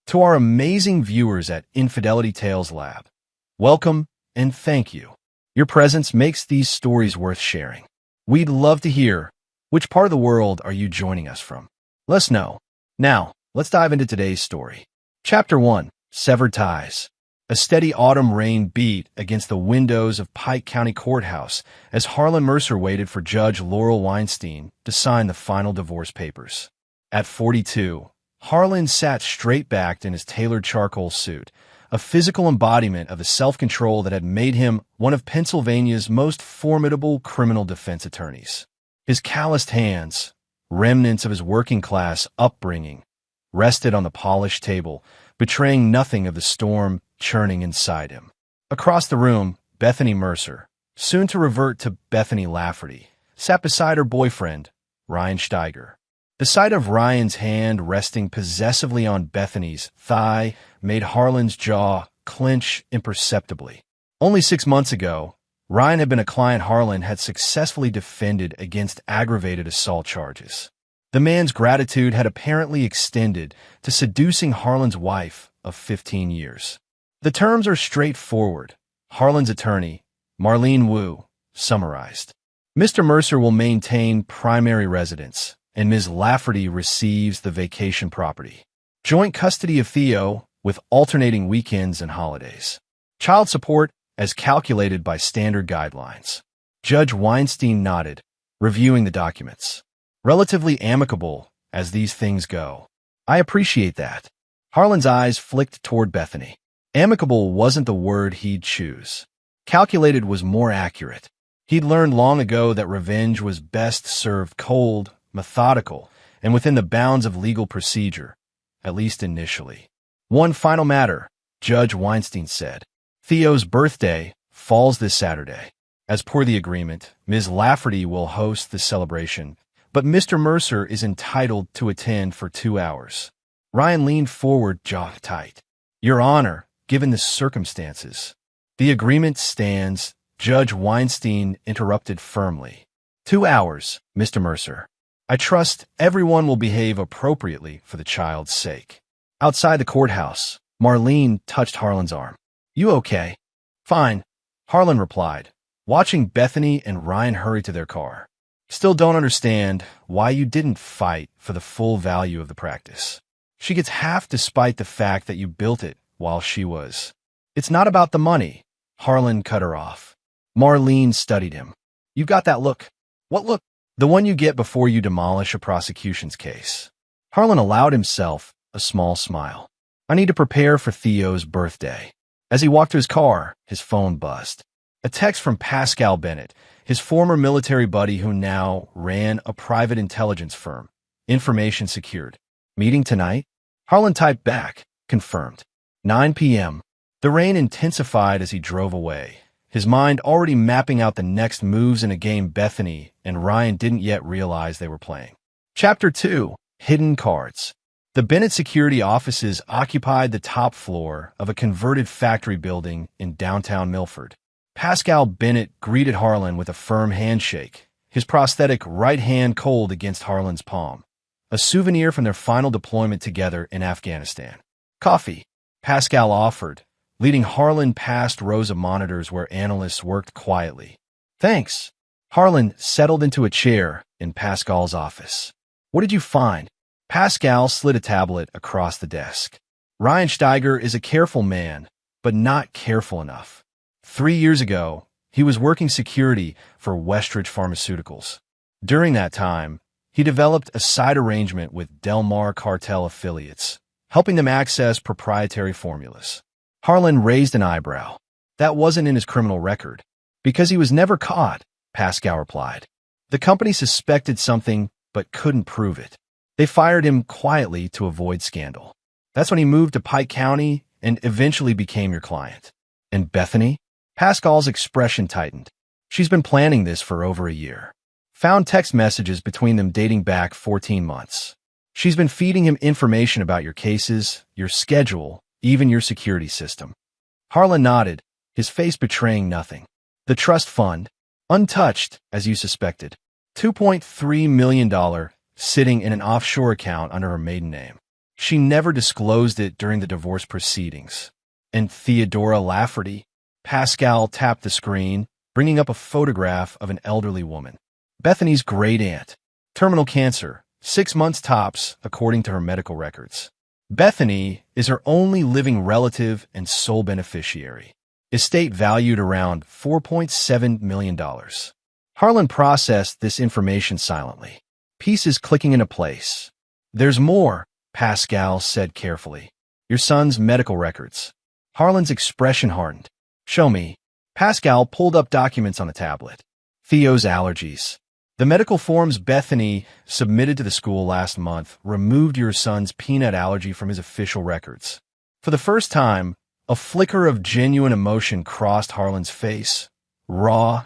To our amazing viewers at Infidelity Tales Lab, welcome and thank you. Your presence makes these stories worth sharing. We'd love to hear which part of the world are you joining us from. Let us know. Now, let's dive into today's story. Chapter 1. Severed Ties. A steady autumn rain beat against the windows of Pike County Courthouse as Harlan Mercer waited for Judge Laurel Weinstein to sign the final divorce papers. At 42, Harlan sat straight-backed in his tailored charcoal suit, a physical embodiment of the self-control that had made him one of Pennsylvania's most formidable criminal defense attorneys. His calloused hands, remnants of his working-class upbringing, rested on the polished table, betraying nothing of the storm churning inside him. Across the room, Bethany Mercer, soon to revert to Bethany Lafferty, sat beside her boyfriend, Ryan Steiger. The sight of Ryan's hand resting possessively on Bethany's thigh made Harlan's jaw clench imperceptibly. Only 6 months ago, Ryan had been a client Harlan had successfully defended against aggravated assault charges. The man's gratitude had apparently extended to seducing Harlan's wife of 15 years. The terms are straightforward. Harlan's attorney, Marlene Wu, summarized. Mr. Mercer will maintain primary residence, and Ms. Lafferty receives the vacation property. Joint custody of Theo with alternating weekends and holidays. Child support as calculated by standard guidelines. Judge Weinstein nodded, reviewing the documents. Relatively amicable as these things go. I appreciate that. Harlan's eyes flicked toward Bethany. Amicable wasn't the word he'd choose. Calculated was more accurate. He'd learned long ago that revenge was best served cold, methodical, and within the bounds of legal procedure, at least initially. One final matter, Judge Weinstein said. Theo's birthday falls this Saturday. As per the agreement, Ms. Lafferty will host the celebration, but Mr. Mercer is entitled to attend for 2 hours. Ryan leaned forward, jaw tight. Your Honor, given the circumstances. The agreement stands, Judge Weinstein interrupted firmly. 2 hours, Mr. Mercer. I trust everyone will behave appropriately for the child's sake. Outside the courthouse, Marlene touched Harlan's arm. You okay? Fine, Harlan replied, watching Bethany and Ryan hurry to their car. Still don't understand why you didn't fight for the full value of the practice. She gets half despite the fact that you built it while she was. It's not about the money, Harlan cut her off. Marlene studied him. You've got that look. What look? The one you get before you demolish a prosecution's case. Harlan allowed himself a small smile. I need to prepare for Theo's birthday. As he walked to his car, his phone buzzed. A text from Pascal Bennett, his former military buddy who now ran a private intelligence firm. Information secured. Meeting tonight? Harlan typed back, confirmed. 9 p.m. The rain intensified as he drove away, his mind already mapping out the next moves in a game Bethany and Ryan didn't yet realize they were playing. Chapter 2. Hidden Cards. The Bennett security offices occupied the top floor of a converted factory building in downtown Milford. Pascal Bennett greeted Harlan with a firm handshake, his prosthetic right hand cold against Harlan's palm, a souvenir from their final deployment together in Afghanistan. Coffee, Pascal offered, leading Harlan past rows of monitors where analysts worked quietly. Thanks. Harlan settled into a chair in Pascal's office. What did you find? Pascal slid a tablet across the desk. Ryan Steiger is a careful man, but not careful enough. 3 years ago, he was working security for Westridge Pharmaceuticals. During that time, he developed a side arrangement with Del Mar cartel affiliates, helping them access proprietary formulas. Harlan raised an eyebrow. That wasn't in his criminal record. Because he was never caught, Pascal replied. The company suspected something, but couldn't prove it. They fired him quietly to avoid scandal. That's when he moved to Pike County and eventually became your client. And Bethany? Pascal's expression tightened. She's been planning this for over a year. Found text messages between them dating back 14 months. She's been feeding him information about your cases, your schedule, even your security system. Harlan nodded, his face betraying nothing. The trust fund, untouched, as you suspected. $2.3 million sitting in an offshore account under her maiden name. She never disclosed it during the divorce proceedings. And Theodora Lafferty? Pascal tapped the screen, bringing up a photograph of an elderly woman. Bethany's great-aunt. Terminal cancer, 6 months tops, according to her medical records. Bethany is her only living relative and sole beneficiary. Estate valued around $4.7 million. Harlan processed this information silently, pieces clicking into place. There's more, Pascal said carefully. Your son's medical records. Harlan's expression hardened. Show me. Pascal pulled up documents on a tablet. Theo's allergies. The medical forms Bethany submitted to the school last month removed your son's peanut allergy from his official records. For the first time, a flicker of genuine emotion crossed Harlan's face. Raw,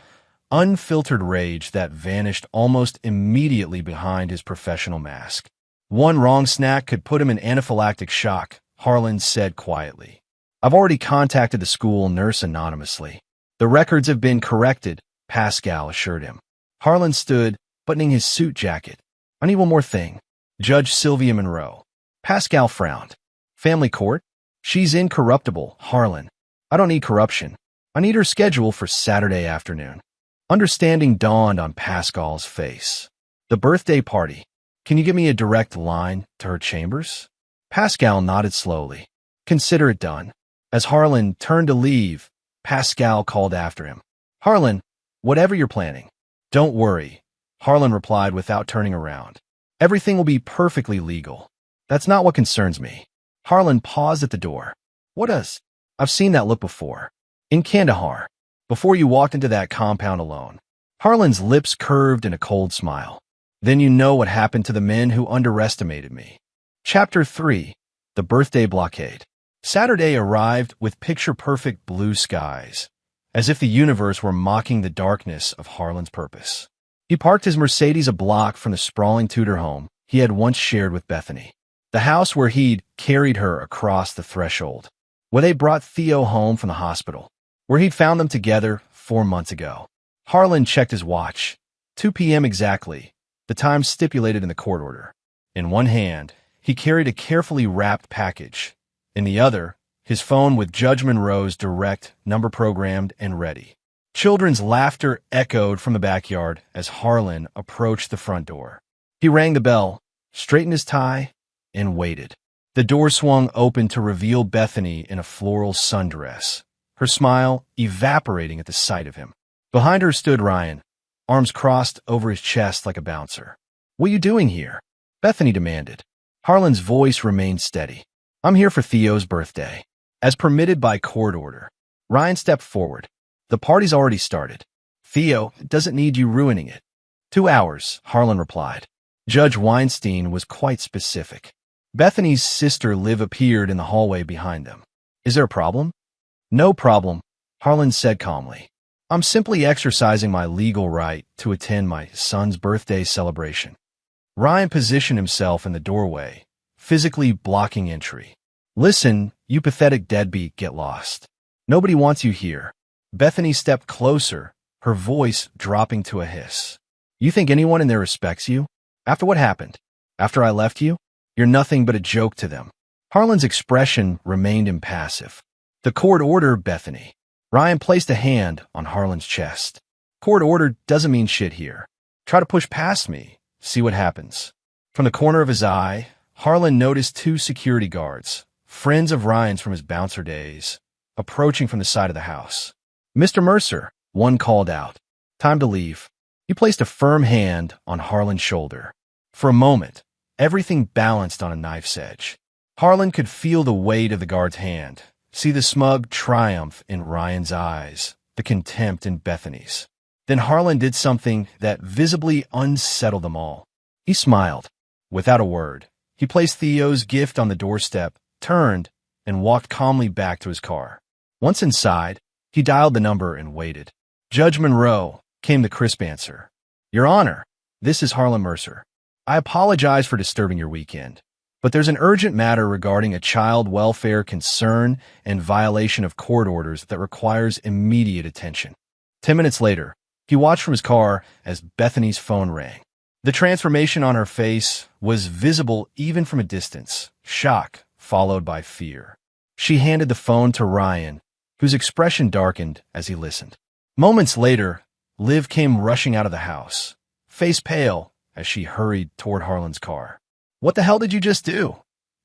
unfiltered rage that vanished almost immediately behind his professional mask. One wrong snack could put him in anaphylactic shock, Harlan said quietly. I've already contacted the school nurse anonymously. The records have been corrected, Pascal assured him. Harlan stood, buttoning his suit jacket. I need one more thing. Judge Sylvia Monroe. Pascal frowned. Family court? She's incorruptible, Harlan. I don't need corruption. I need her schedule for Saturday afternoon. Understanding dawned on Pascal's face. The birthday party. Can you give me a direct line to her chambers? Pascal nodded slowly. Consider it done. As Harlan turned to leave, Pascal called after him. Harlan, whatever you're planning. Don't worry, Harlan replied without turning around. Everything will be perfectly legal. That's not what concerns me. Harlan paused at the door. What does? I've seen that look before. In Kandahar. Before you walked into that compound alone. Harlan's lips curved in a cold smile. Then you know what happened to the men who underestimated me. Chapter 3. The Birthday Blockade. Saturday arrived with picture-perfect blue skies, as if the universe were mocking the darkness of Harlan's purpose. He parked his Mercedes a block from the sprawling Tudor home he had once shared with Bethany, the house where he'd carried her across the threshold, where they brought Theo home from the hospital, where he'd found them together 4 months ago. Harlan checked his watch. 2 p.m. exactly, the time stipulated in the court order. In one hand, he carried a carefully wrapped package. In the other, his phone with Judge Monroe's direct number programmed and ready. Children's laughter echoed from the backyard as Harlan approached the front door. He rang the bell, straightened his tie, and waited. The door swung open to reveal Bethany in a floral sundress, her smile evaporating at the sight of him. Behind her stood Ryan, arms crossed over his chest like a bouncer. What are you doing here? Bethany demanded. Harlan's voice remained steady. I'm here for Theo's birthday. As permitted by court order. Ryan stepped forward. The party's already started. Theo doesn't need you ruining it. 2 hours, Harlan replied. Judge Weinstein was quite specific. Bethany's sister Liv appeared in the hallway behind them. Is there a problem? No problem, Harlan said calmly. I'm simply exercising my legal right to attend my son's birthday celebration. Ryan positioned himself in the doorway, physically blocking entry. Listen, you pathetic deadbeat, get lost. Nobody wants you here. Bethany stepped closer, her voice dropping to a hiss. You think anyone in there respects you? After what happened? After I left you? You're nothing but a joke to them. Harlan's expression remained impassive. The court order, Bethany. Ryan placed a hand on Harlan's chest. Court order doesn't mean shit here. Try to push past me. See what happens. From the corner of his eye, Harlan noticed 2 security guards, friends of Ryan's from his bouncer days, approaching from the side of the house. Mr. Mercer, one called out. Time to leave. He placed a firm hand on Harlan's shoulder. For a moment, everything balanced on a knife's edge. Harlan could feel the weight of the guard's hand, see the smug triumph in Ryan's eyes, the contempt in Bethany's. Then Harlan did something that visibly unsettled them all. He smiled. Without a word, he placed Theo's gift on the doorstep, turned, and walked calmly back to his car. Once inside, he dialed the number and waited. Judge Monroe, came the crisp answer. Your Honor, this is Harlan Mercer. I apologize for disturbing your weekend, but there's an urgent matter regarding a child welfare concern and violation of court orders that requires immediate attention. 10 minutes later, he watched from his car as Bethany's phone rang. The transformation on her face was visible even from a distance, shock followed by fear. She handed the phone to Ryan, whose expression darkened as he listened. Moments later, Liv came rushing out of the house, face pale as she hurried toward Harlan's car. "What the hell did you just do?"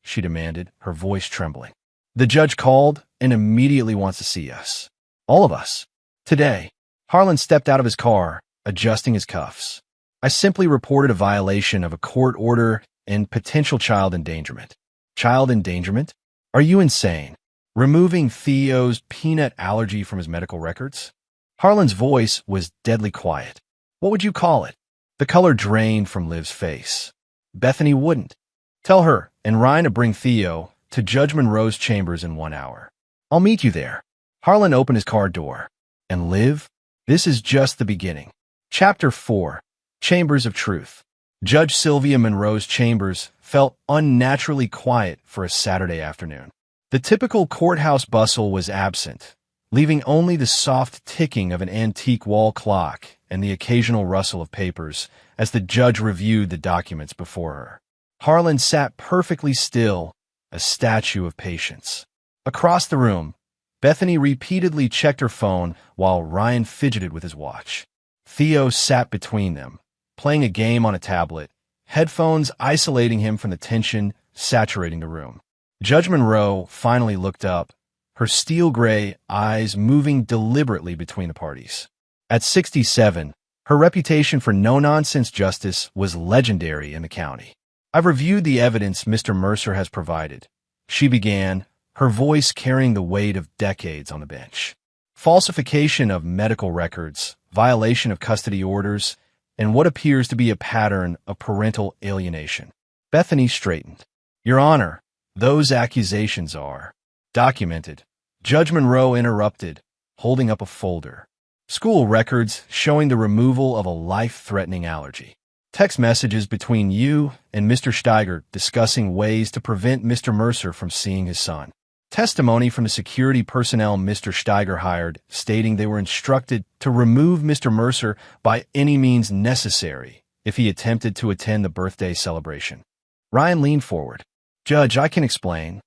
she demanded, her voice trembling. "The judge called and immediately wants to see us. All of us. Today." Harlan stepped out of his car, adjusting his cuffs. "I simply reported a violation of a court order and potential child endangerment." Child endangerment? Are you insane? Removing Theo's peanut allergy from his medical records? Harlan's voice was deadly quiet. "What would you call it?" The color drained from Liv's face. "Bethany wouldn't. Tell her and Ryan to bring Theo to Judge Monroe's chambers in 1 hour. I'll meet you there." Harlan opened his car door. "And Liv, this is just the beginning." Chapter 4. Chambers of Truth. Judge Sylvia Monroe's chambers felt unnaturally quiet for a Saturday afternoon. The typical courthouse bustle was absent, leaving only the soft ticking of an antique wall clock and the occasional rustle of papers as the judge reviewed the documents before her. Harlan sat perfectly still, a statue of patience. Across the room, Bethany repeatedly checked her phone while Ryan fidgeted with his watch. Theo sat between them, playing a game on a tablet, headphones isolating him from the tension saturating the room. Judge Monroe finally looked up, her steel-gray eyes moving deliberately between the parties. At 67, her reputation for no-nonsense justice was legendary in the county. "I've reviewed the evidence Mr. Mercer has provided," she began, her voice carrying the weight of decades on the bench. "Falsification of medical records, violation of custody orders, and what appears to be a pattern of parental alienation." Bethany straightened. "Your Honor, those accusations are documented." Judge Monroe interrupted, holding up a folder. "School records showing the removal of a life-threatening allergy. Text messages between you and Mr. Steiger discussing ways to prevent Mr. Mercer from seeing his son. Testimony from the security personnel Mr. Steiger hired stating they were instructed to remove Mr. Mercer by any means necessary if he attempted to attend the birthday celebration." Ryan leaned forward. "Judge, I can explain."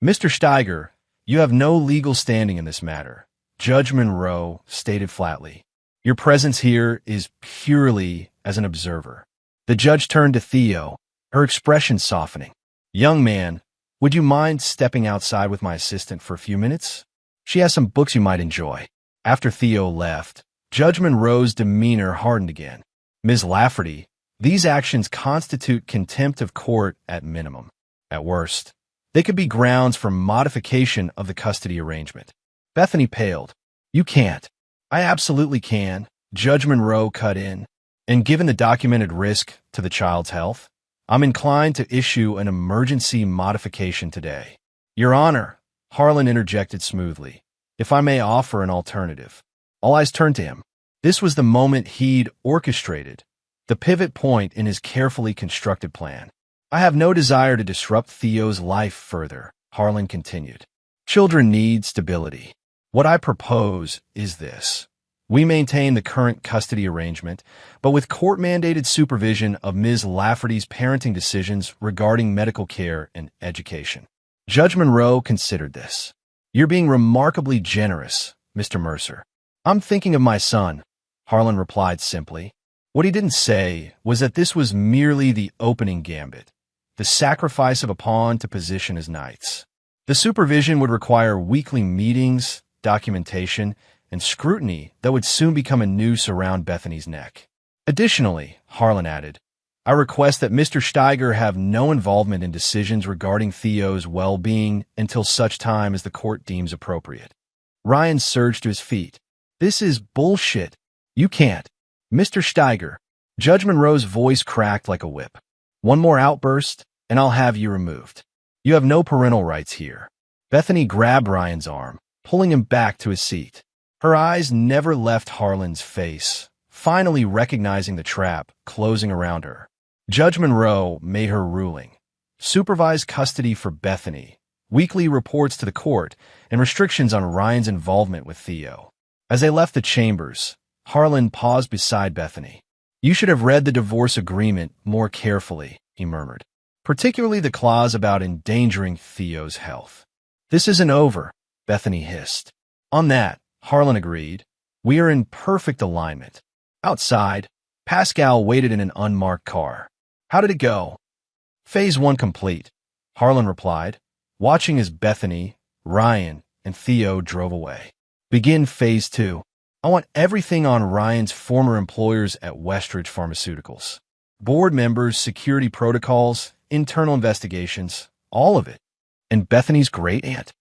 "Mr. Steiger, you have no legal standing in this matter," Judge Monroe stated flatly. "Your presence here is purely as an observer." The judge turned to Theo, her expression softening. "Young man, would you mind stepping outside with my assistant for a few minutes? She has some books you might enjoy." After Theo left, Judge Monroe's demeanor hardened again. "Ms. Lafferty, these actions constitute contempt of court at minimum. At worst, they could be grounds for modification of the custody arrangement." Bethany paled. "You can't." "I absolutely can," Judge Monroe cut in. "And given the documented risk to the child's health, I'm inclined to issue an emergency modification today." "Your Honor," Harlan interjected smoothly, "if I may offer an alternative." All eyes turned to him. This was the moment he'd orchestrated, the pivot point in his carefully constructed plan. "I have no desire to disrupt Theo's life further," Harlan continued. "Children need stability. What I propose is this. We maintain the current custody arrangement, but with court-mandated supervision of Ms. Lafferty's parenting decisions regarding medical care and education." Judge Monroe considered this. "You're being remarkably generous, Mr. Mercer." "I'm thinking of my son," Harlan replied simply. What he didn't say was that this was merely the opening gambit, the sacrifice of a pawn to position his knights. The supervision would require weekly meetings, documentation, and scrutiny that would soon become a noose around Bethany's neck. "Additionally," Harlan added, "I request that Mr. Steiger have no involvement in decisions regarding Theo's well-being until such time as the court deems appropriate." Ryan surged to his feet. "This is bullshit. You can't. Mr. Steiger." Judge Monroe's voice cracked like a whip. "One more outburst, and I'll have you removed. You have no parental rights here." Bethany grabbed Ryan's arm, pulling him back to his seat. Her eyes never left Harlan's face, finally recognizing the trap closing around her. Judge Monroe made her ruling. Supervised custody for Bethany, weekly reports to the court, and restrictions on Ryan's involvement with Theo. As they left the chambers, Harlan paused beside Bethany. You should have read the divorce agreement more carefully, he murmured, particularly the clause about endangering Theo's health. This isn't over, Bethany hissed. On that, Harlan agreed. We are in perfect alignment. Outside, Pascal waited in an unmarked car. How did it go? Phase 1 complete, Harlan replied, watching as Bethany, Ryan, and Theo drove away. Begin Phase 2. I want everything on Ryan's former employers at Westridge Pharmaceuticals. Board members, security protocols, internal investigations, all of it. And Bethany's great aunt.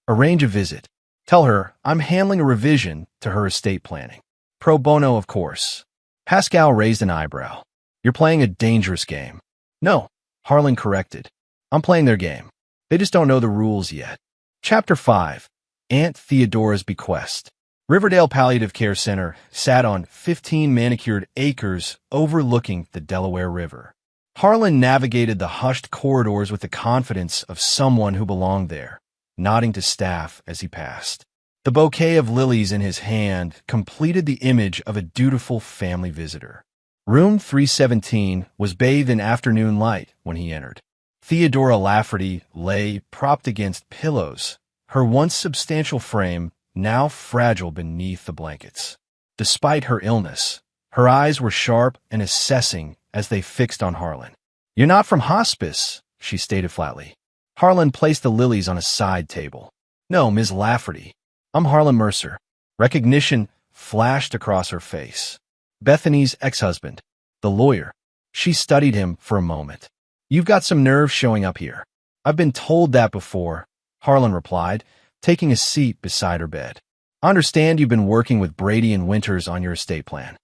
Arrange a visit. Tell her I'm handling a revision to her estate planning. Pro bono, of course. Pascal raised an eyebrow. You're playing a dangerous game. No, Harlan corrected. I'm playing their game. They just don't know the rules yet. Chapter 5. Aunt Theodora's Bequest. Riverdale Palliative Care Center sat on 15 manicured acres overlooking the Delaware River. Harlan navigated the hushed corridors with the confidence of someone who belonged there, nodding to staff as he passed. The bouquet of lilies in his hand completed the image of a dutiful family visitor. Room 317 was bathed in afternoon light when he entered. Theodora Lafferty lay propped against pillows, her once substantial frame now fragile beneath the blankets. Despite her illness, her eyes were sharp and assessing as they fixed on Harlan. You're not from hospice, she stated flatly. Harlan placed the lilies on a side table. No, Ms. Lafferty. I'm Harlan Mercer. Recognition flashed across her face. Bethany's ex-husband, the lawyer. She studied him for a moment. You've got some nerve showing up here. I've been told that before, Harlan replied, taking a seat beside her bed. I understand you've been working with Brady and Winters on your estate plan.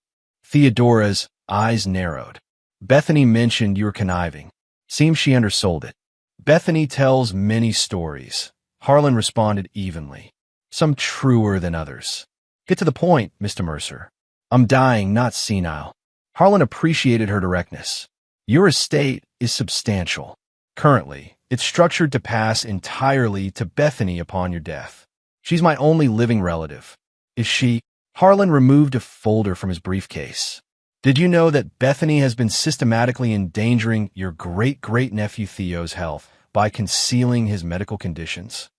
Theodora's eyes narrowed. Bethany mentioned you were conniving. Seems she undersold it. Bethany tells many stories, Harlan responded evenly. Some truer than others. Get to the point, Mr. Mercer. I'm dying, not senile. Harlan appreciated her directness. Your estate is substantial. Currently, it's structured to pass entirely to Bethany upon your death. She's my only living relative. Is she? Harlan removed a folder from his briefcase. Did you know that Bethany has been systematically endangering your great-great-nephew Theo's health by concealing his medical conditions?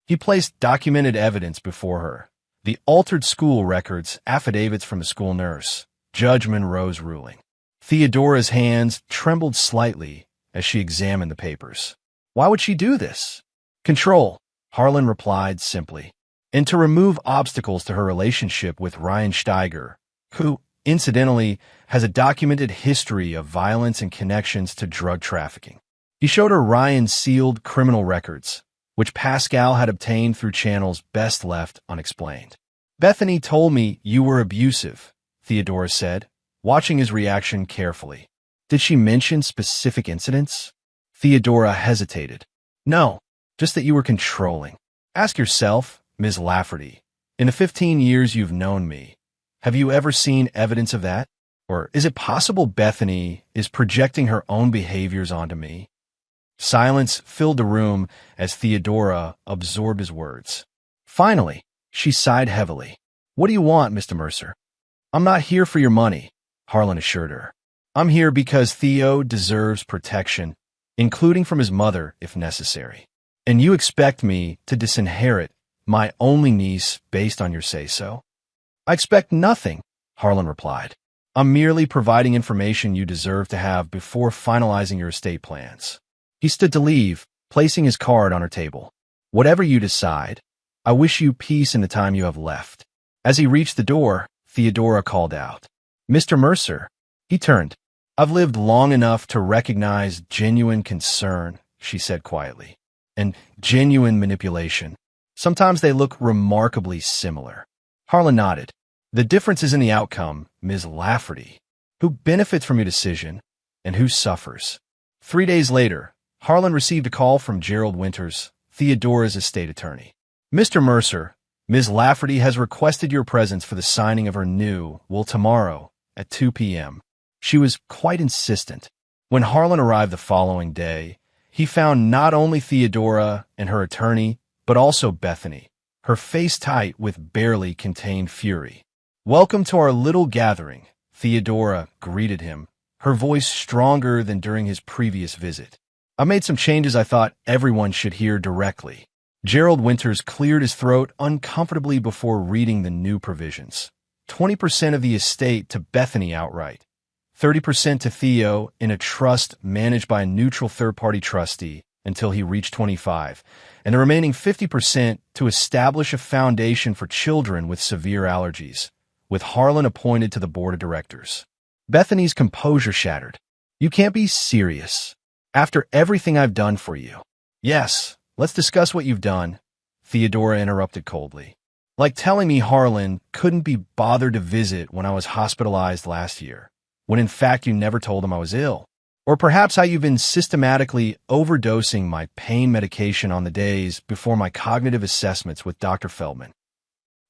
He placed documented evidence before her. The altered school records, affidavits from the school nurse, Judge Monroe's ruling. Theodora's hands trembled slightly as she examined the papers. Why would she do this? Control, Harlan replied simply, and to remove obstacles to her relationship with Ryan Steiger, who, incidentally, has a documented history of violence and connections to drug trafficking. He showed her Ryan's sealed criminal records, which Pascal had obtained through channels best left unexplained. Bethany told me you were abusive, Theodora said, watching his reaction carefully. Did she mention specific incidents? Theodora hesitated. No, just that you were controlling. Ask yourself, Ms. Lafferty, in the 15 years you've known me, have you ever seen evidence of that? Or is it possible Bethany is projecting her own behaviors onto me? Silence filled the room as Theodora absorbed his words. Finally, she sighed heavily. What do you want, Mr. Mercer? I'm not here for your money, Harlan assured her. I'm here because Theo deserves protection, including from his mother if necessary. And you expect me to disinherit my only niece based on your say-so? I expect nothing, Harlan replied. I'm merely providing information you deserve to have before finalizing your estate plans. He stood to leave, placing his card on her table. Whatever you decide, I wish you peace in the time you have left. As he reached the door, Theodora called out, Mr. Mercer. He turned. I've lived long enough to recognize genuine concern, she said quietly, and genuine manipulation. Sometimes they look remarkably similar. Harlan nodded. The difference is in the outcome, Ms. Lafferty. Who benefits from your decision and who suffers? 3 days later, Harlan received a call from Gerald Winters, Theodora's estate attorney. Mr. Mercer, Ms. Lafferty has requested your presence for the signing of her new will tomorrow at 2 p.m. She was quite insistent. When Harlan arrived the following day, he found not only Theodora and her attorney, but also Bethany, her face tight with barely contained fury. Welcome to our little gathering, Theodora greeted him, her voice stronger than during his previous visit. I made some changes I thought everyone should hear directly. Gerald Winters cleared his throat uncomfortably before reading the new provisions. 20% of the estate to Bethany outright. 30% to Theo in a trust managed by a neutral third-party trustee until he reached 25, and the remaining 50% to establish a foundation for children with severe allergies, with Harlan appointed to the board of directors. Bethany's composure shattered. You can't be serious. After everything I've done for you. Yes, let's discuss what you've done, Theodora interrupted coldly. Like telling me Harlan couldn't be bothered to visit when I was hospitalized last year, when in fact you never told him I was ill. Or perhaps how you've been systematically overdosing my pain medication on the days before my cognitive assessments with Dr. Feldman.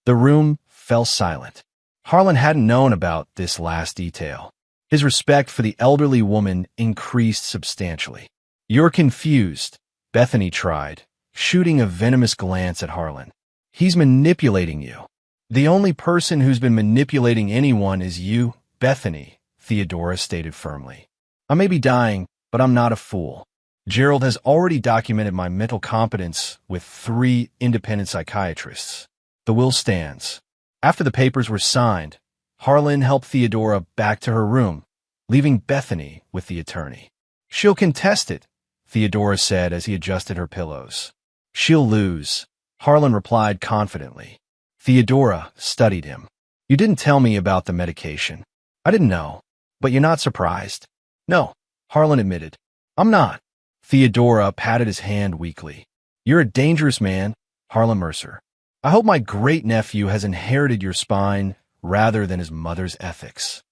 The room fell silent. Harlan hadn't known about this last detail. His respect for the elderly woman increased substantially. You're confused, Bethany tried, shooting a venomous glance at Harlan. He's manipulating you. The only person who's been manipulating anyone is you, Bethany, Theodora stated firmly. I may be dying, but I'm not a fool. Gerald has already documented my mental competence with 3 independent psychiatrists. The will stands. After the papers were signed, Harlan helped Theodora back to her room, leaving Bethany with the attorney. She'll contest it, Theodora said as he adjusted her pillows. She'll lose, Harlan replied confidently. Theodora studied him. You didn't tell me about the medication. I didn't know, but you're not surprised. No, Harlan admitted. I'm not. Theodora patted his hand weakly. You're a dangerous man, Harlan Mercer. I hope my great-nephew has inherited your spine rather than his mother's ethics.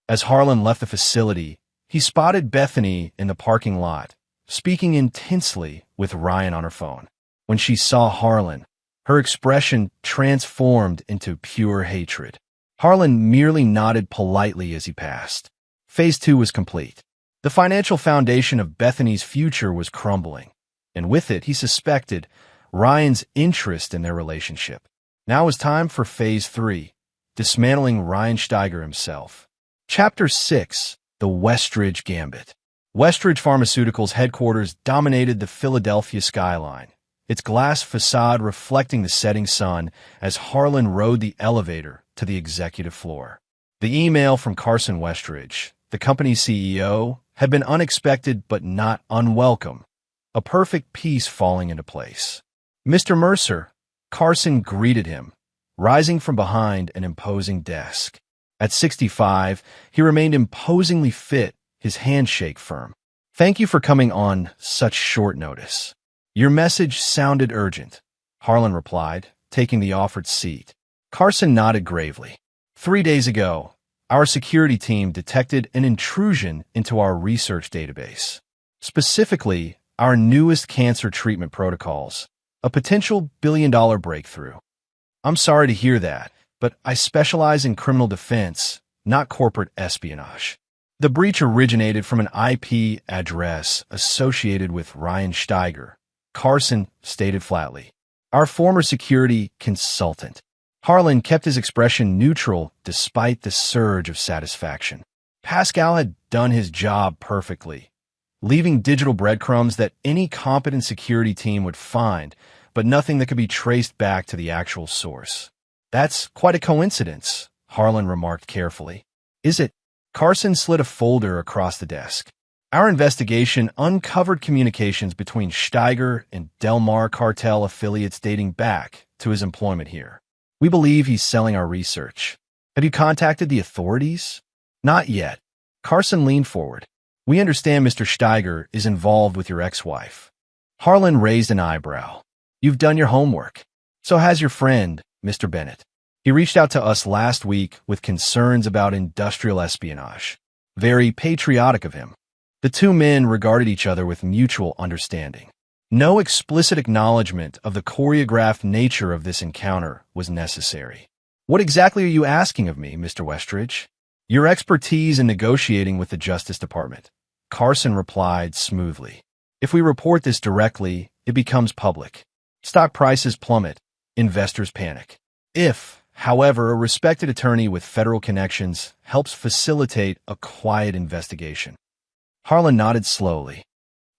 As Harlan left the facility, he spotted Bethany in the parking lot, speaking intensely with Ryan on her phone. When she saw Harlan, her expression transformed into pure hatred. Harlan merely nodded politely as he passed. Phase 2 was complete. The financial foundation of Bethany's future was crumbling, and with it, he suspected, Ryan's interest in their relationship. Now was time for Phase 3, dismantling Ryan Steiger himself. Chapter 6, The Westridge Gambit. Westridge Pharmaceuticals' headquarters dominated the Philadelphia skyline, its glass facade reflecting the setting sun as Harlan rode the elevator to the executive floor. The email from Carson Westridge, the company's CEO, had been unexpected but not unwelcome, a perfect piece falling into place. Mr. Mercer, Carson greeted him, rising from behind an imposing desk. At 65, he remained imposingly fit, his handshake firm. Thank you for coming on such short notice. Your message sounded urgent, Harlan replied, taking the offered seat. Carson nodded gravely. 3 days ago, our security team detected an intrusion into our research database. Specifically, our newest cancer treatment protocols, a potential billion-dollar breakthrough. I'm sorry to hear that, but I specialize in criminal defense, not corporate espionage. The breach originated from an IP address associated with Ryan Steiger, Carson stated flatly. Our former security consultant. Harlan kept his expression neutral despite the surge of satisfaction. Pascal had done his job perfectly, leaving digital breadcrumbs that any competent security team would find, but nothing that could be traced back to the actual source. That's quite a coincidence, Harlan remarked carefully. Is it? Carson slid a folder across the desk. Our investigation uncovered communications between Steiger and Del Mar cartel affiliates dating back to his employment here. We believe he's selling our research. Have you contacted the authorities? Not yet. Carson leaned forward. We understand Mr. Steiger is involved with your ex-wife. Harlan raised an eyebrow. You've done your homework. So has your friend, Mr. Bennett. He reached out to us last week with concerns about industrial espionage. Very patriotic of him. The two men regarded each other with mutual understanding. No explicit acknowledgement of the choreographed nature of this encounter was necessary. What exactly are you asking of me, Mr. Westridge? Your expertise in negotiating with the Justice Department, Carson replied smoothly. If we report this directly, it becomes public. Stock prices plummet. Investors panic. If, However, a respected attorney with federal connections helps facilitate a quiet investigation. Harlan nodded slowly.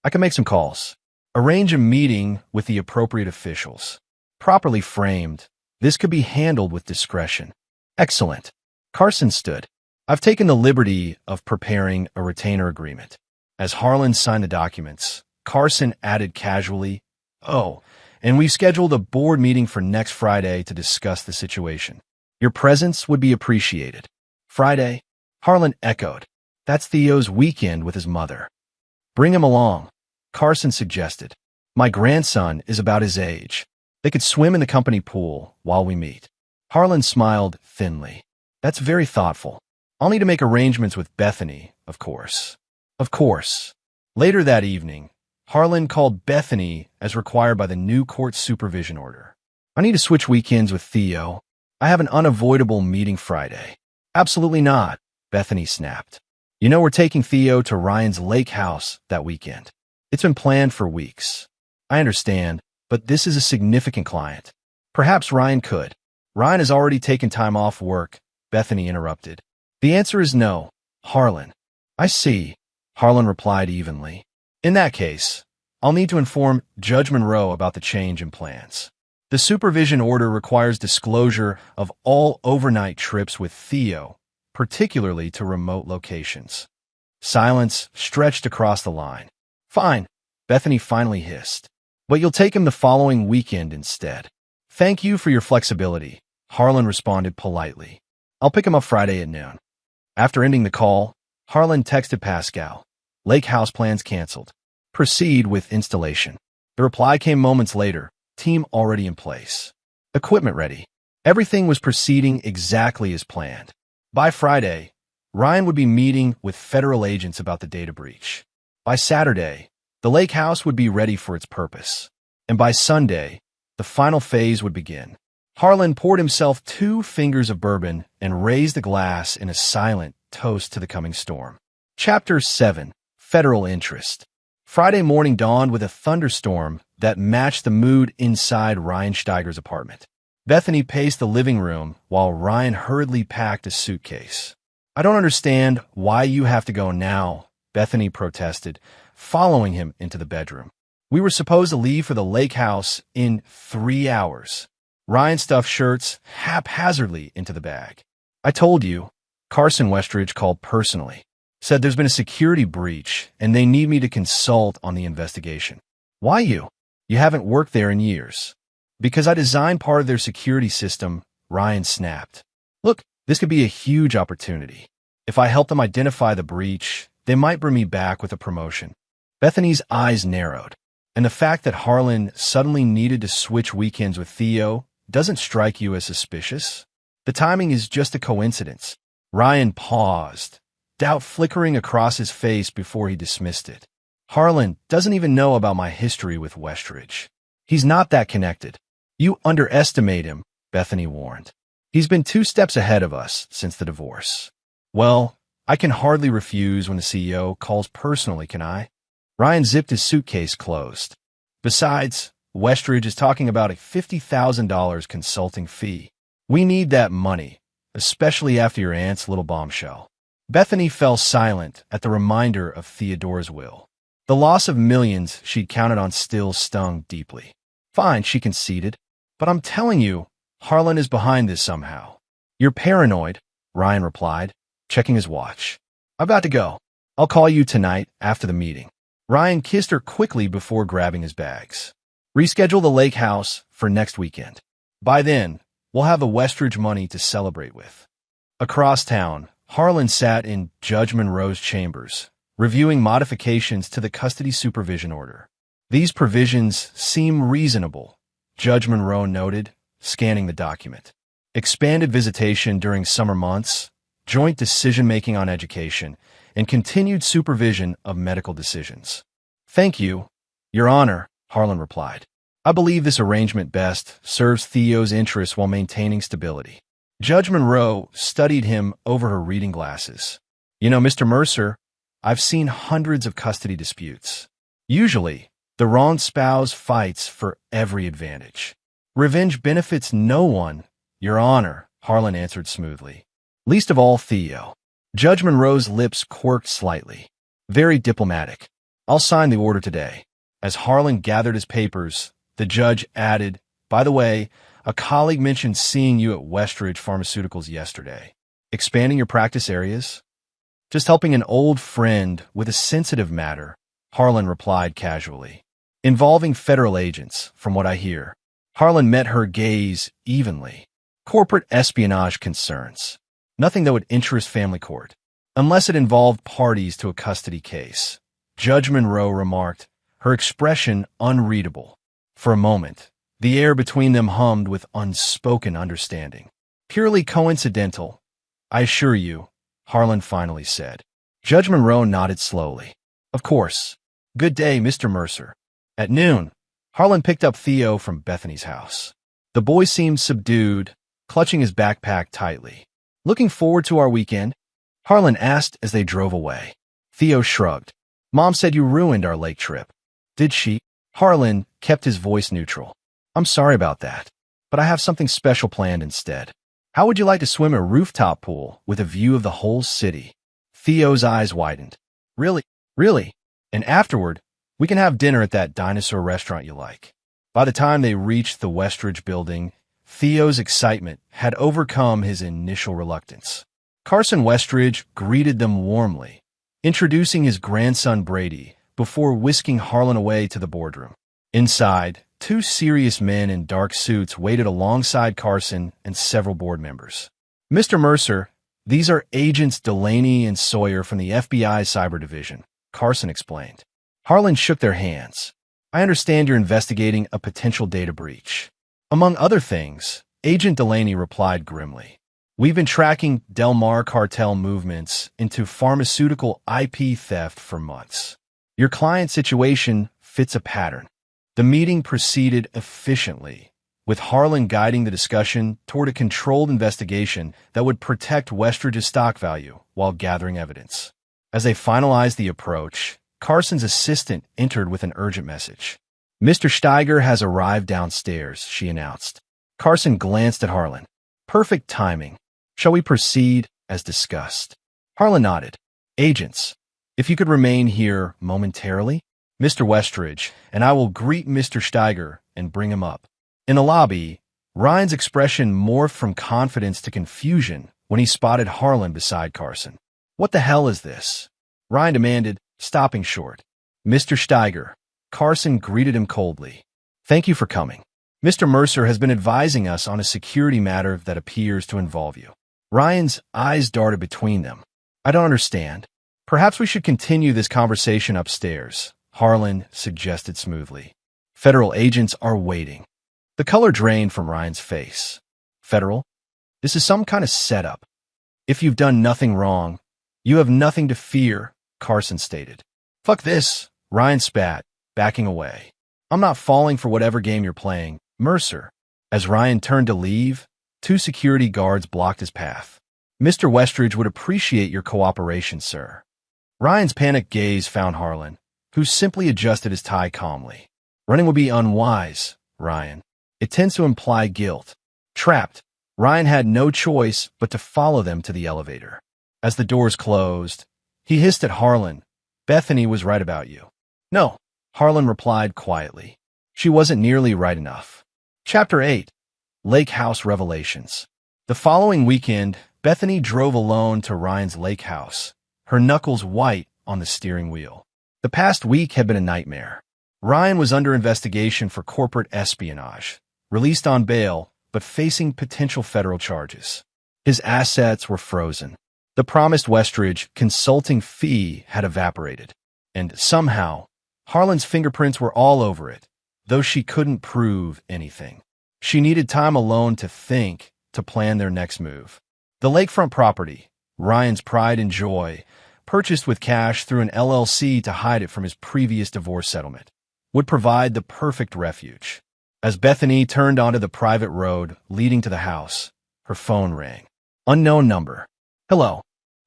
I can make some calls. Arrange a meeting with the appropriate officials. Properly framed, this could be handled with discretion. Excellent. Carson stood. I've taken the liberty of preparing a retainer agreement. As Harlan signed the documents, Carson added casually, Oh, and we've scheduled a board meeting for next Friday to discuss the situation. Your presence would be appreciated. Friday? Harlan echoed. That's Theo's weekend with his mother. Bring him along, Carson suggested. My grandson is about his age. They could swim in the company pool while we meet. Harlan smiled thinly. That's very thoughtful. I'll need to make arrangements with Bethany, of course. Of course. Later that evening, Harlan called Bethany as required by the new court supervision order. I need to switch weekends with Theo. I have an unavoidable meeting Friday. Absolutely not, Bethany snapped. You know we're taking Theo to Ryan's lake house that weekend. It's been planned for weeks. I understand, but this is a significant client. Perhaps Ryan could. Ryan has already taken time off work, Bethany interrupted. The answer is no, Harlan. I see, Harlan replied evenly. In that case, I'll need to inform Judge Monroe about the change in plans. The supervision order requires disclosure of all overnight trips with Theo, particularly to remote locations. Silence stretched across the line. Fine, Bethany finally hissed. But you'll take him the following weekend instead. Thank you for your flexibility, Harlan responded politely. I'll pick him up Friday at noon. After ending the call, Harlan texted Pascal. Lake house plans canceled. Proceed with installation. The reply came moments later. Team already in place. Equipment ready. Everything was proceeding exactly as planned. By Friday, Ryan would be meeting with federal agents about the data breach. By Saturday, the lake house would be ready for its purpose. And by Sunday, the final phase would begin. Harlan poured himself 2 fingers of bourbon and raised the glass in a silent toast to the coming storm. Chapter 7. Federal Interest. Friday morning dawned with a thunderstorm that matched the mood inside Ryan Steiger's apartment. Bethany paced the living room while Ryan hurriedly packed a suitcase. I don't understand why you have to go now, Bethany protested, following him into the bedroom. We were supposed to leave for the lake house in 3 hours. Ryan stuffed shirts haphazardly into the bag. I told you, Carson Westridge called personally. Said there's been a security breach and they need me to consult on the investigation. Why you? You haven't worked there in years. Because I designed part of their security system, Ryan snapped. Look, this could be a huge opportunity. If I help them identify the breach, they might bring me back with a promotion. Bethany's eyes narrowed, and the fact that Harlan suddenly needed to switch weekends with Theo doesn't strike you as suspicious? The timing is just a coincidence. Ryan paused, doubt flickering across his face before he dismissed it. Harlan doesn't even know about my history with Westridge. He's not that connected. You underestimate him, Bethany warned. He's been 2 steps ahead of us since the divorce. Well, I can hardly refuse when the CEO calls personally, can I? Ryan zipped his suitcase closed. Besides, Westridge is talking about a $50,000 consulting fee. We need that money, especially after your aunt's little bombshell. Bethany fell silent at the reminder of Theodore's will. The loss of millions she'd counted on still stung deeply. Fine, she conceded. But I'm telling you, Harlan is behind this somehow. You're paranoid, Ryan replied, checking his watch. I've got to go. I'll call you tonight after the meeting. Ryan kissed her quickly before grabbing his bags. Reschedule the lake house for next weekend. By then, we'll have the Westridge money to celebrate with. Across town, Harlan sat in Judge Monroe's chambers, reviewing modifications to the custody supervision order. These provisions seem reasonable, Judge Monroe noted, scanning the document. Expanded visitation during summer months, joint decision-making on education, and continued supervision of medical decisions. Thank you, Your Honor, Harlan replied. I believe this arrangement best serves Theo's interests while maintaining stability. Judge Monroe studied him over her reading glasses. You know, Mr. Mercer, I've seen hundreds of custody disputes. Usually, the wronged spouse fights for every advantage. Revenge benefits no one, Your Honor, Harlan answered smoothly. Least of all Theo. Judge Monroe's lips quirked slightly. Very diplomatic. I'll sign the order today. As Harlan gathered his papers, the judge added, by the way, a colleague mentioned seeing you at Westridge Pharmaceuticals yesterday. Expanding your practice areas? Just helping an old friend with a sensitive matter, Harlan replied casually. Involving federal agents, from what I hear. Harlan met her gaze evenly. Corporate espionage concerns. Nothing that would interest family court. Unless it involved parties to a custody case. Judge Monroe remarked, her expression unreadable. For a moment, the air between them hummed with unspoken understanding. Purely coincidental, I assure you, Harlan finally said. Judge Monroe nodded slowly. Of course. Good day, Mr. Mercer. At noon, Harlan picked up Theo from Bethany's house. The boy seemed subdued, clutching his backpack tightly. Looking forward to our weekend? Harlan asked as they drove away. Theo shrugged. Mom said you ruined our lake trip. Did she? Harlan kept his voice neutral. I'm sorry about that, but I have something special planned instead. How would you like to swim a rooftop pool with a view of the whole city? Theo's eyes widened. Really? Really? And afterward, we can have dinner at that dinosaur restaurant you like. By the time they reached the Westridge building, Theo's excitement had overcome his initial reluctance. Carson Westridge greeted them warmly, introducing his grandson Brady before whisking Harlan away to the boardroom. Inside, two serious men in dark suits waited alongside Carson and several board members. Mr. Mercer, these are Agents Delaney and Sawyer from the FBI Cyber Division, Carson explained. Harlan shook their hands. I understand you're investigating a potential data breach. Among other things, Agent Delaney replied grimly. We've been tracking Del Mar cartel movements into pharmaceutical IP theft for months. Your client's situation fits a pattern. The meeting proceeded efficiently, with Harlan guiding the discussion toward a controlled investigation that would protect Westridge's stock value while gathering evidence. As they finalized the approach, Carson's assistant entered with an urgent message. Mr. Steiger has arrived downstairs, she announced. Carson glanced at Harlan. Perfect timing. Shall we proceed as discussed? Harlan nodded. Agents, if you could remain here momentarily, Mr. Westridge, and I will greet Mr. Steiger and bring him up. In the lobby, Ryan's expression morphed from confidence to confusion when he spotted Harlan beside Carson. What the hell is this? Ryan demanded, stopping short. Mr. Steiger. Carson greeted him coldly. Thank you for coming. Mr. Mercer has been advising us on a security matter that appears to involve you. Ryan's eyes darted between them. I don't understand. Perhaps we should continue this conversation upstairs, Harlan suggested smoothly. Federal agents are waiting. The color drained from Ryan's face. Federal? This is some kind of setup. If you've done nothing wrong, you have nothing to fear, Carson stated. Fuck this, Ryan spat, backing away. I'm not falling for whatever game you're playing, Mercer. As Ryan turned to leave, two security guards blocked his path. Mr. Westridge would appreciate your cooperation, sir. Ryan's panicked gaze found Harlan, who simply adjusted his tie calmly. Running would be unwise, Ryan. It tends to imply guilt. Trapped, Ryan had no choice but to follow them to the elevator. As the doors closed, he hissed at Harlan. Bethany was right about you. No, Harlan replied quietly. She wasn't nearly right enough. Chapter 8. Lake House Revelations. The following weekend, Bethany drove alone to Ryan's lake house, her knuckles white on the steering wheel. The past week had been a nightmare. Ryan was under investigation for corporate espionage, released on bail, but facing potential federal charges. His assets were frozen. The promised Westridge consulting fee had evaporated. And somehow, Harlan's fingerprints were all over it, though she couldn't prove anything. She needed time alone to think, to plan their next move. The lakefront property, Ryan's pride and joy, purchased with cash through an LLC to hide it from his previous divorce settlement, would provide the perfect refuge. As Bethany turned onto the private road leading to the house, her phone rang. Unknown number. Hello,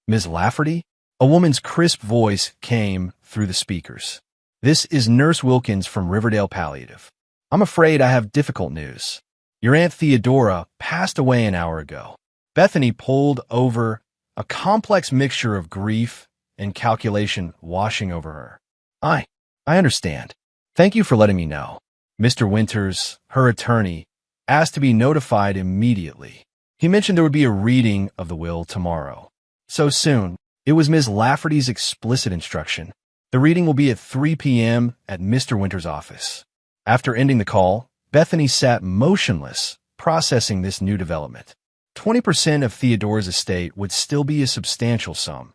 Ms. Lafferty? A woman's crisp voice came through the speakers. This is Nurse Wilkins from Riverdale Palliative. I'm afraid I have difficult news. Your Aunt Theodora passed away an hour ago. Bethany pulled over, a complex mixture of grief and calculation washing over her. I understand. Thank you for letting me know. Mr. Winters, her attorney, asked to be notified immediately. He mentioned there would be a reading of the will tomorrow. So soon, it was Ms. Lafferty's explicit instruction. The reading will be at 3 p.m. at Mr. Winters' office. After ending the call, Bethany sat motionless, processing this new development. 20% of Theodore's estate would still be a substantial sum,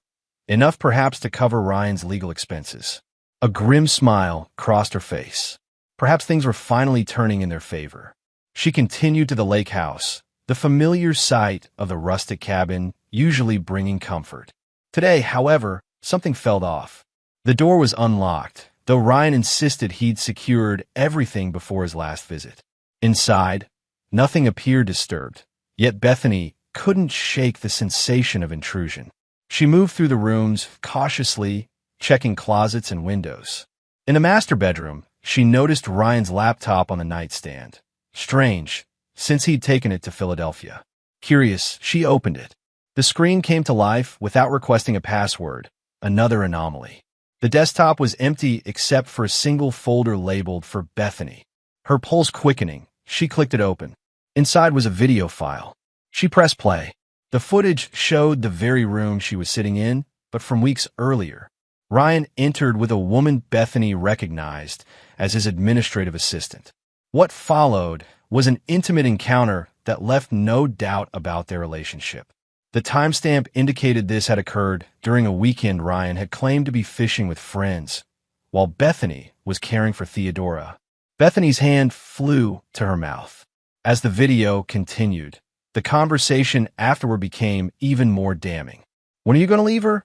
enough perhaps to cover Ryan's legal expenses. A grim smile crossed her face. Perhaps things were finally turning in their favor. She continued to the lake house, the familiar sight of the rustic cabin usually bringing comfort. Today, however, something felt off. The door was unlocked, though Ryan insisted he'd secured everything before his last visit. Inside, nothing appeared disturbed, yet Bethany couldn't shake the sensation of intrusion. She moved through the rooms cautiously, checking closets and windows. In the master bedroom, she noticed Ryan's laptop on the nightstand. Strange, since he'd taken it to Philadelphia. Curious, she opened it. The screen came to life without requesting a password, another anomaly. The desktop was empty except for a single folder labeled for Bethany. Her pulse quickening, she clicked it open. Inside was a video file. She pressed play. The footage showed the very room she was sitting in, but from weeks earlier. Ryan entered with a woman Bethany recognized as his administrative assistant. What followed was an intimate encounter that left no doubt about their relationship. The timestamp indicated this had occurred during a weekend Ryan had claimed to be fishing with friends, while Bethany was caring for Theodora. Bethany's hand flew to her mouth. As the video continued, the conversation afterward became even more damning. "When are you going to leave her?"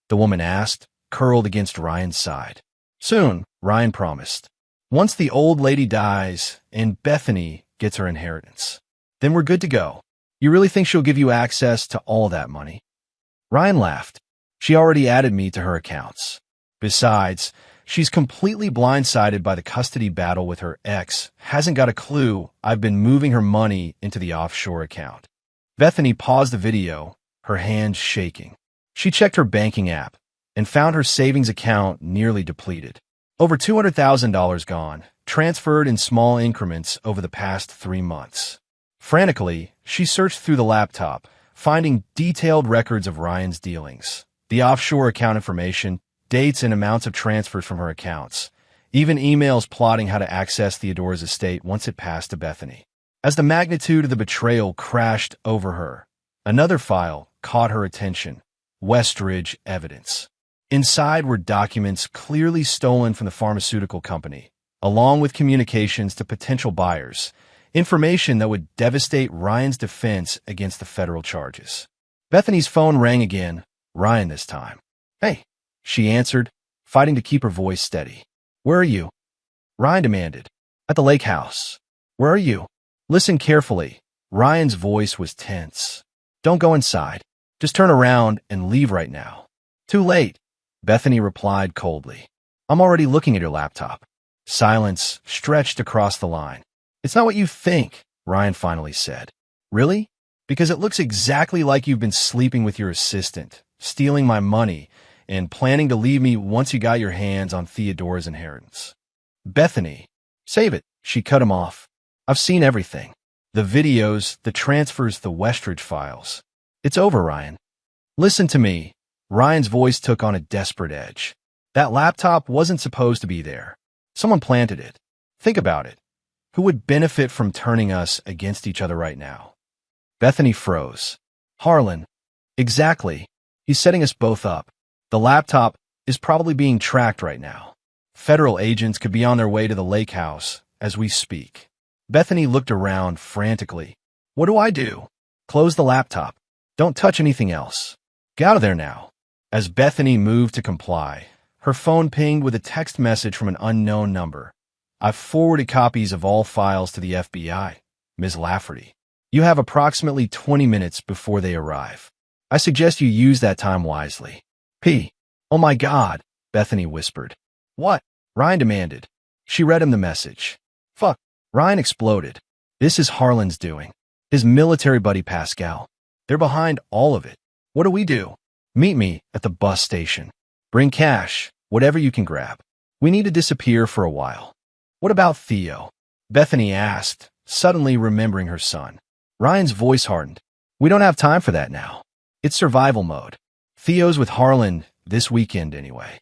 the woman asked, curled against Ryan's side. "Soon," Ryan promised. "Once the old lady dies and Bethany gets her inheritance, then we're good to go. You really think she'll give you access to all that money?" Ryan laughed. "She already added me to her accounts. Besides, she's completely blindsided by the custody battle with her ex, hasn't got a clue I've been moving her money into the offshore account." Bethany paused the video, her hands shaking. She checked her banking app and found her savings account nearly depleted. Over $200,000 gone, transferred in small increments over the past 3 months. Frantically, she searched through the laptop, finding detailed records of Ryan's dealings, the offshore account information, dates and amounts of transfers from her accounts, even emails plotting how to access Theodora's estate once it passed to Bethany. As the magnitude of the betrayal crashed over her, another file caught her attention: Westridge evidence. Inside were documents clearly stolen from the pharmaceutical company, along with communications to potential buyers, information that would devastate Ryan's defense against the federal charges. Bethany's phone rang again, Ryan this time. "Hey," she answered, fighting to keep her voice steady. "Where are you?" Ryan demanded. "At the lake house." "Where are you?" Listen carefully. Ryan's voice was tense. "Don't go inside. Just turn around and leave right now." "Too late," Bethany replied coldly. "I'm already looking at your laptop." Silence stretched across the line. "It's not what you think," Ryan finally said. "Really? Because it looks exactly like you've been sleeping with your assistant, stealing my money, and planning to leave me once you got your hands on Theodora's inheritance." "Bethany, save it," she cut him off. "I've seen everything. The videos, the transfers, the Westridge files. It's over, Ryan. Listen to me." Ryan's voice took on a desperate edge. "That laptop wasn't supposed to be there. Someone planted it. Think about it. Who would benefit from turning us against each other right now?" Bethany froze. "Harlan." "Exactly. He's setting us both up. The laptop is probably being tracked right now. Federal agents could be on their way to the lake house as we speak." Bethany looked around frantically. "What do I do?" "Close the laptop. Don't touch anything else. Get out of there now." As Bethany moved to comply, her phone pinged with a text message from an unknown number. "I've forwarded copies of all files to the FBI, Ms. Lafferty. You have approximately 20 minutes before they arrive. I suggest you use that time wisely." "Oh my God," Bethany whispered. "What?" Ryan demanded. She read him the message. "Fuck," Ryan exploded. "This is Harlan's doing. His military buddy Pascal. They're behind all of it. What do we do? Meet me at the bus station. Bring cash, whatever you can grab. We need to disappear for a while. What about Theo? Bethany asked, suddenly remembering her son. Ryan's voice hardened. We don't have time for that now. It's survival mode. Theo's with Harlan this weekend anyway.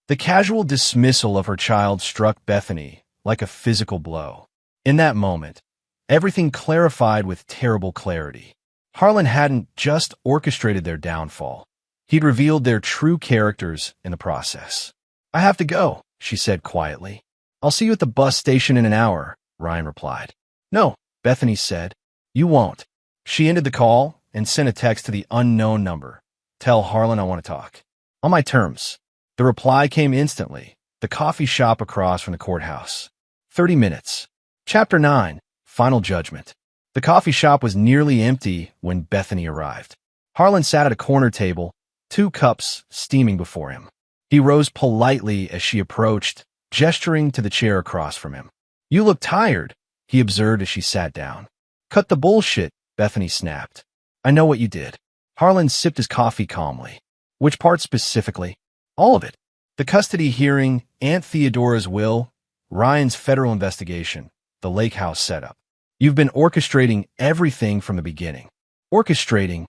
The casual dismissal of her child struck Bethany like a physical blow. In that moment, everything clarified with terrible clarity. Harlan hadn't just orchestrated their downfall. He'd revealed their true characters in the process. I have to go, she said quietly. I'll see you at the bus station in an hour, Ryan replied. No, Bethany said. You won't. She ended the call and sent a text to the unknown number. Tell Harlan I want to talk. On my terms. The reply came instantly. The coffee shop across from the courthouse. 30 minutes. Chapter 9. Final Judgment. The coffee shop was nearly empty when Bethany arrived. Harlan sat at a corner table, 2 cups steaming before him. He rose politely as she approached, gesturing to the chair across from him. You look tired, he observed as she sat down. Cut the bullshit, Bethany snapped. I know what you did. Harlan sipped his coffee calmly. Which part specifically? All of it. The custody hearing, Aunt Theodora's will, Ryan's federal investigation, the lake house setup. You've been orchestrating everything from the beginning. Orchestrating?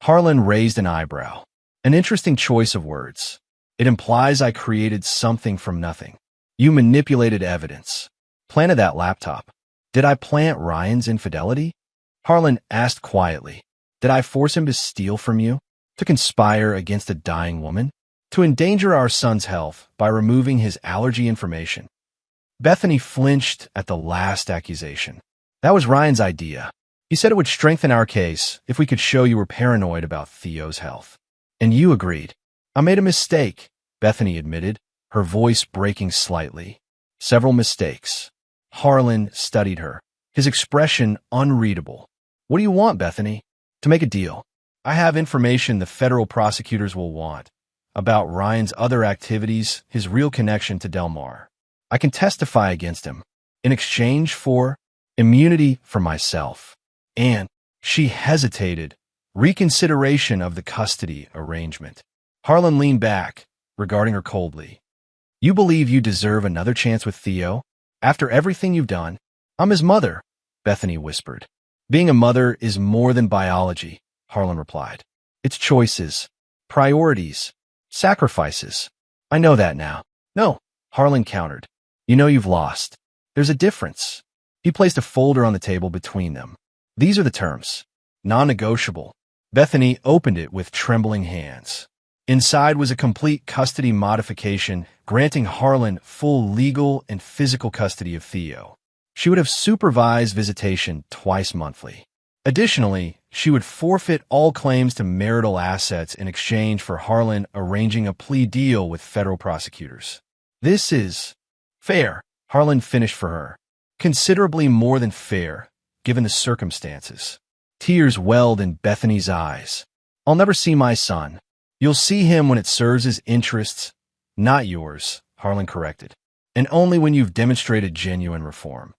Harlan raised an eyebrow. An interesting choice of words. It implies I created something from nothing. You manipulated evidence. Planted that laptop. Did I plant Ryan's infidelity? Harlan asked quietly. Did I force him to steal from you? To conspire against a dying woman? To endanger our son's health by removing his allergy information? Bethany flinched at the last accusation. That was Ryan's idea. He said it would strengthen our case if we could show you were paranoid about Theo's health. And you agreed. I made a mistake, Bethany admitted, her voice breaking slightly. Several mistakes. Harlan studied her, his expression unreadable. What do you want, Bethany? To make a deal. I have information the federal prosecutors will want about Ryan's other activities, his real connection to Del Mar. I can testify against him in exchange for immunity for myself. And she hesitated. Reconsideration of the custody arrangement. Harlan leaned back, regarding her coldly. You believe you deserve another chance with Theo? After everything you've done? I'm his mother, Bethany whispered. Being a mother is more than biology, Harlan replied. It's choices, priorities, sacrifices. I know that now. No, Harlan countered. You know you've lost. There's a difference. He placed a folder on the table between them. These are the terms. Non-negotiable. Bethany opened it with trembling hands. Inside was a complete custody modification granting Harlan full legal and physical custody of Theo. She would have supervised visitation twice monthly. Additionally, she would forfeit all claims to marital assets in exchange for Harlan arranging a plea deal with federal prosecutors. This is fair, Harlan finished for her. Considerably more than fair, given the circumstances. Tears welled in Bethany's eyes. I'll never see my son. You'll see him when it serves his interests, not yours, Harlan corrected. And only when you've demonstrated genuine reform.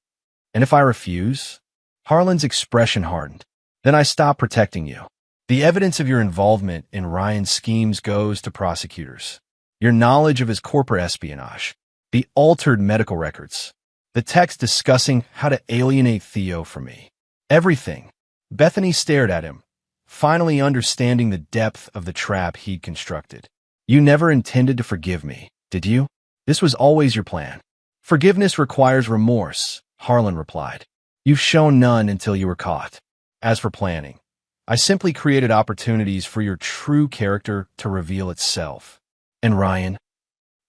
And if I refuse? Harlan's expression hardened. Then I stop protecting you. The evidence of your involvement in Ryan's schemes goes to prosecutors. Your knowledge of his corporate espionage. The altered medical records. The text discussing how to alienate Theo from me. Everything. Bethany stared at him, finally understanding the depth of the trap he'd constructed. You never intended to forgive me, did you? This was always your plan. Forgiveness requires remorse, Harlan replied. You've shown none until you were caught. As for planning, I simply created opportunities for your true character to reveal itself. And Ryan?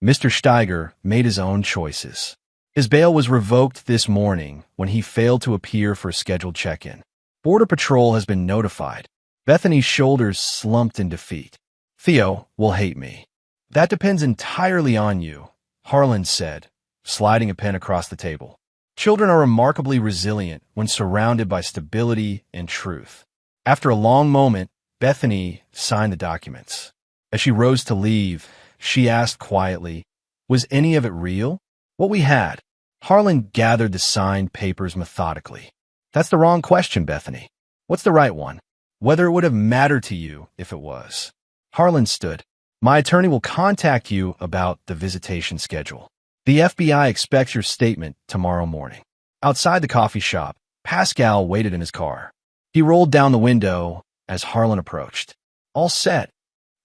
Mr. Steiger made his own choices. His bail was revoked this morning when he failed to appear for a scheduled check-in. Border Patrol has been notified. Bethany's shoulders slumped in defeat. Theo will hate me. That depends entirely on you, Harlan said, sliding a pen across the table. Children are remarkably resilient when surrounded by stability and truth. After a long moment, Bethany signed the documents. As she rose to leave, she asked quietly, was any of it real? What we had? Harlan gathered the signed papers methodically. That's the wrong question, Bethany. What's the right one? whether it would have mattered to you if it was. Harlan stood. My attorney will contact you about the visitation schedule. The FBI expects your statement tomorrow morning. Outside the coffee shop, Pascal waited in his car. He rolled down the window as Harlan approached. All set.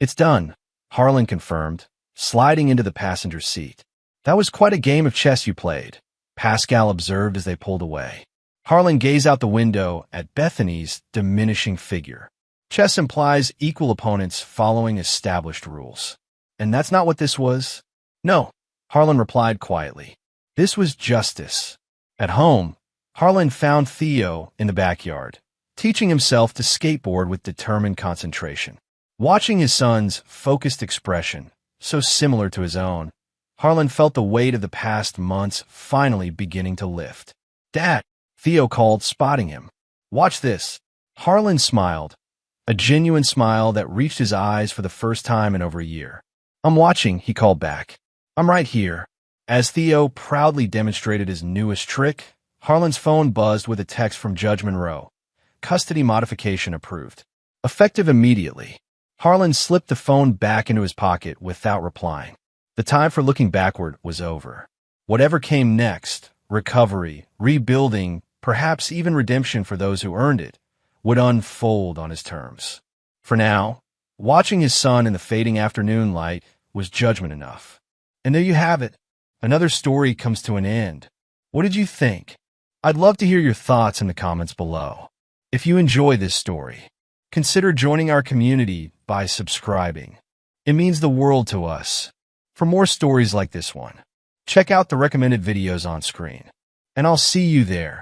It's done, Harlan confirmed, sliding into the passenger's seat. That was quite a game of chess you played, Pascal observed as they pulled away. Harlan gazed out the window at Bethany's diminishing figure. Chess implies equal opponents following established rules. And that's not what this was? No, Harlan replied quietly. This was justice. At home, Harlan found Theo in the backyard, teaching himself to skateboard with determined concentration. Watching his son's focused expression, so similar to his own, Harlan felt the weight of the past months finally beginning to lift. Dad, Theo called, spotting him. Watch this. Harlan smiled, a genuine smile that reached his eyes for the first time in over a year. I'm watching, he called back. I'm right here. As Theo proudly demonstrated his newest trick, Harlan's phone buzzed with a text from Judge Monroe. Custody modification approved. Effective immediately. Harlan slipped the phone back into his pocket without replying. The time for looking backward was over. Whatever came next, recovery, rebuilding, perhaps even redemption for those who earned it, would unfold on his terms. For now, watching his son in the fading afternoon light was judgment enough. And there you have it. Another story comes to an end. What did you think? I'd love to hear your thoughts in the comments below. If you enjoy this story, consider joining our community by subscribing. It means the world to us. For more stories like this one, check out the recommended videos on screen. And I'll see you there.